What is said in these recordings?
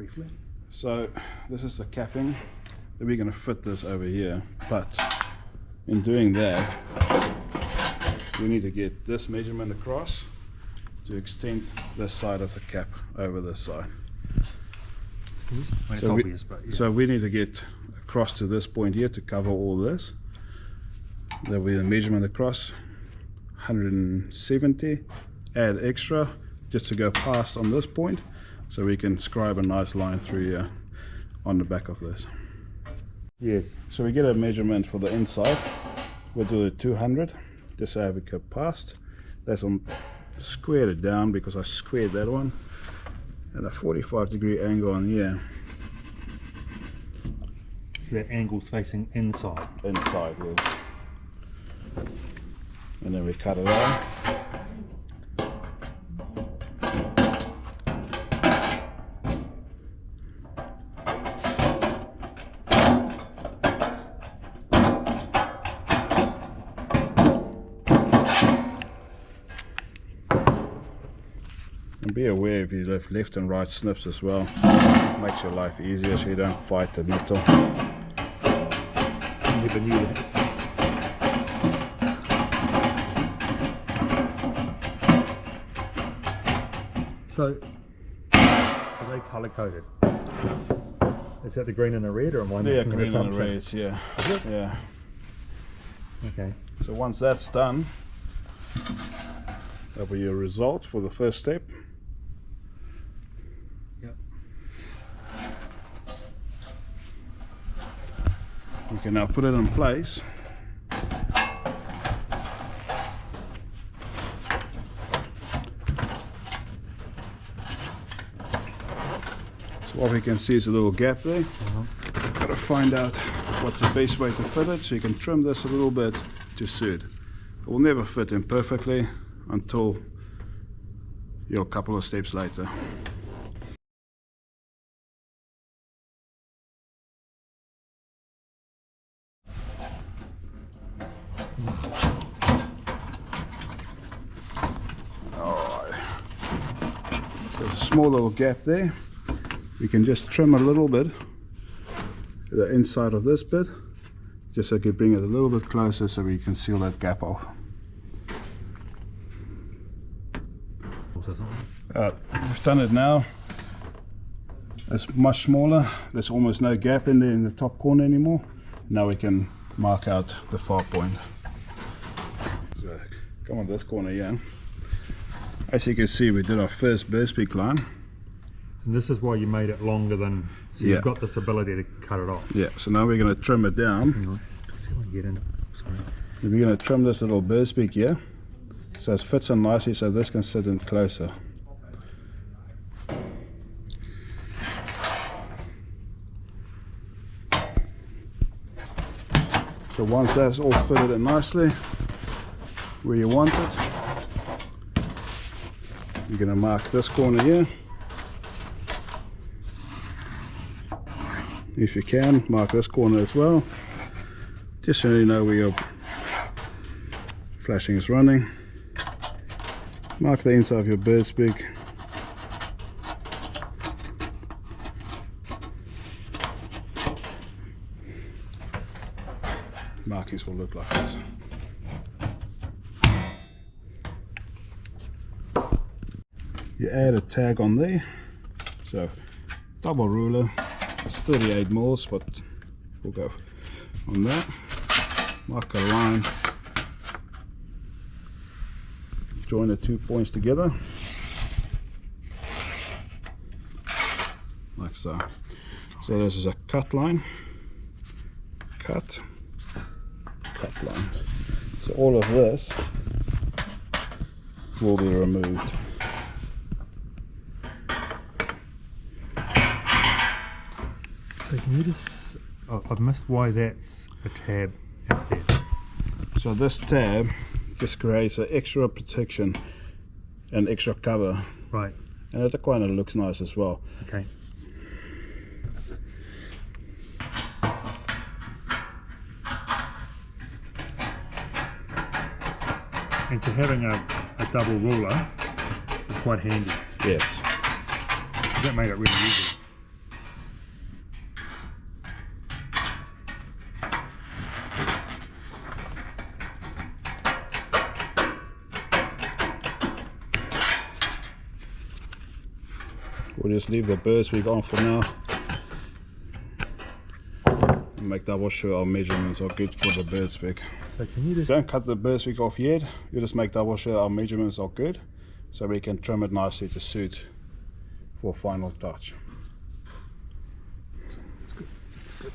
briefly. So this is the capping. We're going to fit this over here, but in doing that we need to get this measurement across to extend this side of the cap over this side. It's obvious, but yeah. So we need to get across to this point here to cover all this. There'll be the measurement across 170, add extra just to go past on this point, so we can scribe a nice line through here on the back of this. Yes. So we get a measurement for the inside. We'll do the 200 just so we go past. That's on squared it down because I squared that one, and a 45-degree angle on here. So that angle's facing inside. Inside, yes. And then we cut it out. And be aware if you have left and right snips as well. Makes your life easier so you don't fight the metal. Never knew that. So, are they colour coded? Is that the green and the red, or am I making an green and assumption? the reds, yeah. Is it? Yeah. Okay. So once that's done, that'll be your result for the first step. Yep. You can now put it in place. So what we can see is a little gap there. Got to find out what's the best way to fit it, so you can trim this a little bit to suit. It will never fit in perfectly until you're a couple of steps later. Alright, so there's a small little gap there. We can just trim a little bit the inside of this bit, just so I can bring it a little bit closer so we can seal that gap off. We've done it now. It's much smaller. There's almost no gap in there in the top corner anymore. Now we can mark out the far point. So come on this corner here. As you can see, we did our first burst peak line. And this is why you made it longer than, so Yeah. you've got this ability to cut it off. Yeah, so now we're going to trim it down. Hang on. See if I can get in. Sorry. We're going to trim this little burst peak here, so it fits in nicely, so this can sit in closer. So once that's all fitted in nicely where you want it, you're going to mark this corner here. If you can, mark this corner as well, just so you know where your flashing is running. Mark the inside of your bird's beak. Markings will look like this. You add a tag on there, so double ruler. It's 38 mils, but we'll go on that. Mark a line. Join the 2 points together, like so. So this is a cut line. Cut lines. So all of this will be removed. So can you just, I've missed why that's a tab out there. So this tab just creates an extra protection and extra cover. Right. And it kind of looks nice as well. Okay. And so having a double ruler is quite handy. Yes. That made it really easy. We'll just leave the burrs wig on for now. And make double sure our measurements are good for the burrs wig. So can you just... Don't cut the burrs wig off yet. You just make double sure our measurements are good, so we can trim it nicely to suit for final touch. That's good. That's good.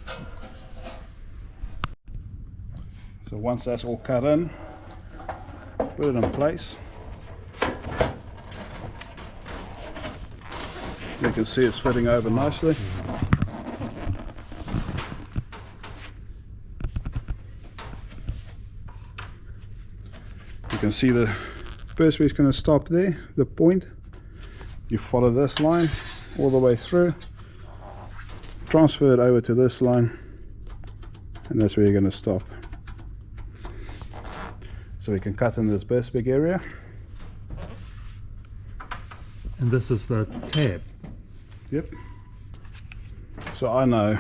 So once that's all cut in, put it in place. You can see it's fitting over nicely. You can see the burrs wig is going to stop there, the point. You follow this line all the way through, transfer it over to this line, and that's where you're going to stop. So we can cut in this burrs wig area. And this is the tab. Yep. So I know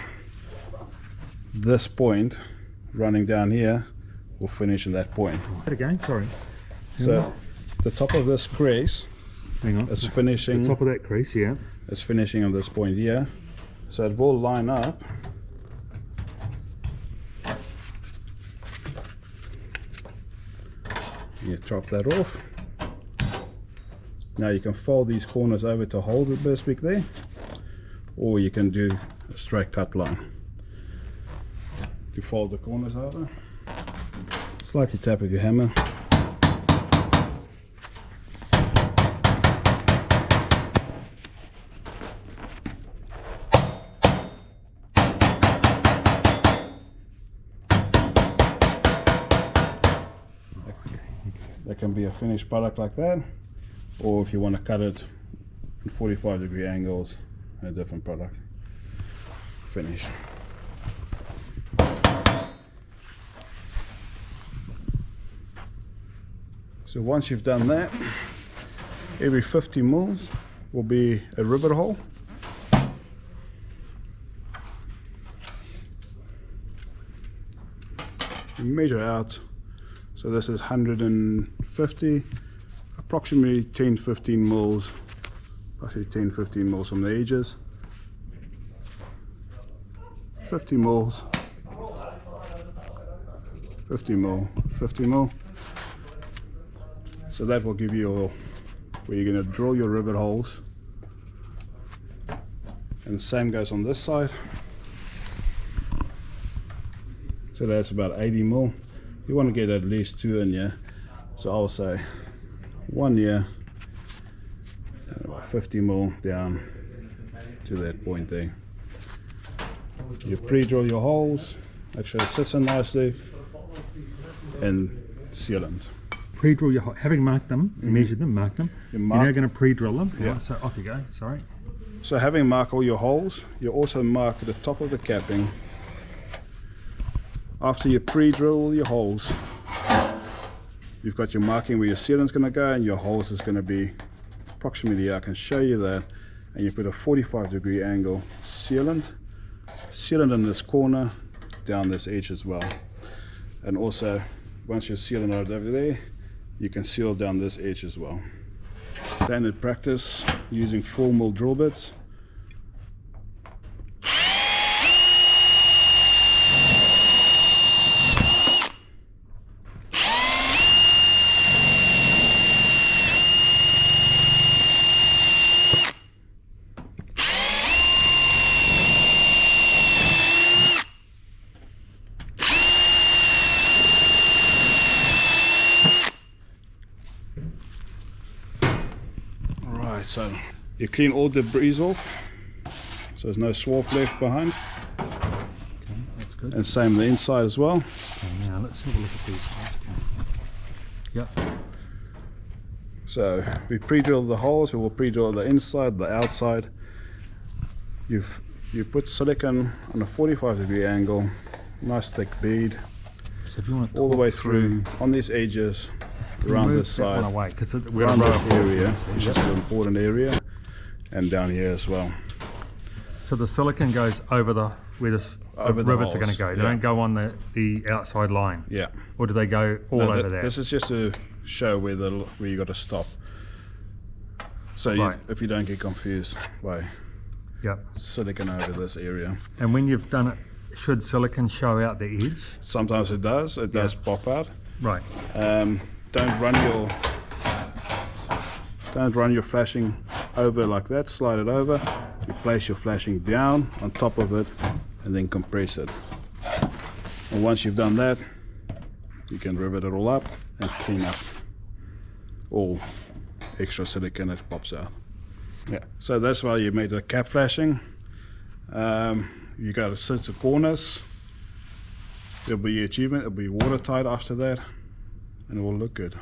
this point running down here will finish in that point. Again, sorry. So the top of this crease Hang on. is finishing. The top of that crease, yeah. It's finishing on this point here. So it will line up. You chop that off. Now you can fold these corners over to hold the burrs wig there, or you can do a straight cut line. You fold the corners over, slightly tap with your hammer. That can be a finished product like that, or if you want to cut it in 45-degree angles, a different product. Finish. So once you've done that, every 50 mils will be a rivet hole. You measure out. So this is 150, approximately 10-15 mils, actually 10-15 mils from the edges. 50 mils, 50 mil, 50 mil. So that will give you where you're going to drill your rivet holes. And the same goes on this side. So that's about 80 mil. You want to get at least 2 in here, so I'll say 1 here and about 50 mil down to that point there. You pre-drill your holes, make sure it sits in nicely, and sealant. Pre-drill your having marked them, measured them, marked them. You're now going to pre-drill them. Yeah. Right, so off you go. Sorry. So having marked all your holes, you also mark the top of the capping. After you pre-drill all your holes, you've got your marking where your sealant's going to go, and your holes is going to be approximately, I can show you that, and you put a 45-degree angle sealant in this corner, down this edge as well. And also, once you're sealing out over there, you can seal down this edge as well. Standard practice using 4 mil drill bits. So you clean all debris off, so there's no swarf left behind. Okay, that's good. And same the inside as well. Okay, now let's have a look at these. Yep. So we pre-drilled the holes, we will pre-drill the inside, the outside. You put silicone on a 45-degree angle, nice thick bead, So if you want to all the way through on these edges. Around move this side, that one away, because we're around going this to area, which is an important area, and down here as well. So the silicone goes over the where the Over the rivets are going to holes, go. They yeah. don't go on the outside line. Yeah. Or do they go all No, over there? This is just to show where you got to stop. So Right. if you don't get confused by Yeah. silicon over this area. And when you've done it, should silicon show out the edge? Sometimes it does pop out. Right. Don't run your flashing over like that. Slide it over. You place your flashing down on top of it and then compress it. And once you've done that, you can rivet it all up and clean up all extra silicon that pops out. Yeah, so that's why you made the cap flashing. You got to set the corners. There'll be achievement, it'll be watertight after that, and it will look good.